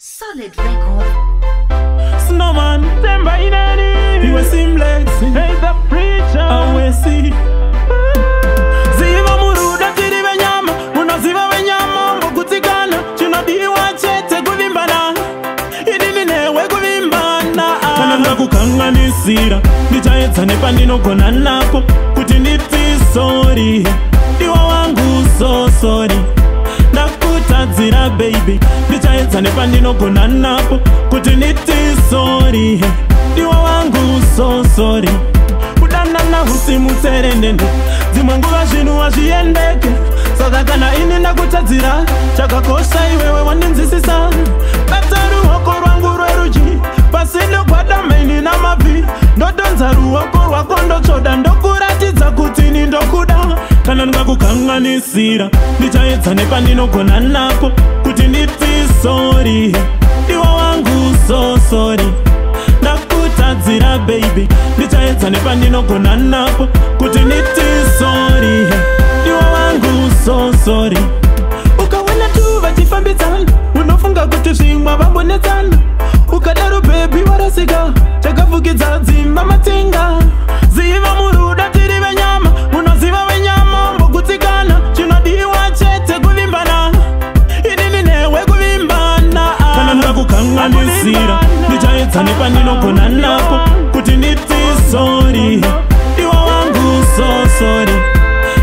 Solid record. Snowman, Temba inani. you were seamless. Hey, the preacher. Awesi. Ziva muruda tiri venyama, unaziva venyama mbokutikana, chinodiwa chete kuvimbana, inini newe kuvimbana. Kana kukanganisira, ndichaedza nepandinogona napo, kuti nditi sorry, iwa wangu so sorry. Ndakutadzira baby, ndichaedza nepandinogona napo, kuti nditi sorry, iwa wangu so sorry. Kudanana husimutserendende, dzimwe nguva zvinhu hazviendeke, saka kana ini ndakutadzira, chakakosha iwewe wandinzwisisa. Bata ruoko rwangu rwerudyi, pasi ndogwada maini namabvi, ndodonza ruoko rwako ndotsvoda, ndokuratidza kuti ni ndokuda. Kana ndingakukanganisira, ndichaedza nepandinogona napo, kuti nditi sorry, iwa wangu so sorry. Ndakutadzira baby, ndichaedza nepandinogona napo, kuti nditi sorry, iwa wangu so sorry. Ukaona tu vachifambidzana, unofunga kuti zvimwe vambonetsana, ukadaro baby warasika, chakafukidza dzimba matsenga. Ziva muruda tiri venyama, unoziva venyama mbokutsikana, chinodiwa chete kuvimbana, inini newe kuvimbana. Kana ndakukanganisira, ndichaedza nepandinogona napo, kuti nditi sorry, iwa wangu so sorry.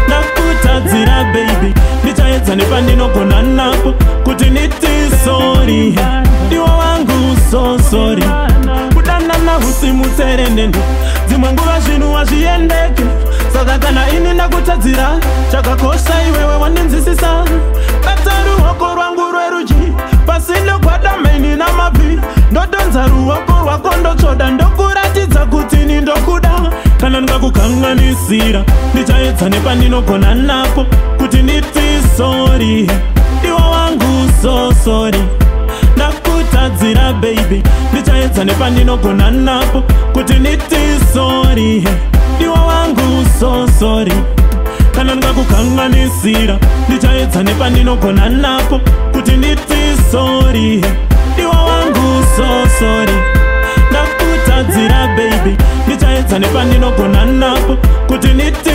Ndakutadzira baby, ndichaedza nepandinogona napo, kuti nditi sorry, iwa wangu so sorry. Kudanana husimutserendende, dzimwe nguva zvinhu hazviendeke, saka kana ini ndakutadzira, chakakosha iwewe wandinzwisisa. Bata ruoko rwangu rwerudyi, pasi ndogwada maini namabvi, ndodonza ruoko rwako ndotsvoda, ndokuratidza kuti ni ndokuda. Kana ndingakukanganisira, ndichaedza nepandinogona napo, kuti nditi sorry, iwa wangu so sorry. Ndakutadzira baby, ndichaedza nepandinogona napo, kuti nditi sorry, iwa wangu so sorry. Kana ndingakukanganisira, ndichaedza nepandinogona napo, kuti nditi sorry, iwa wangu so sorry. Ndakutadzira baby, ndichaedza nepandinogona napo, kuti nditi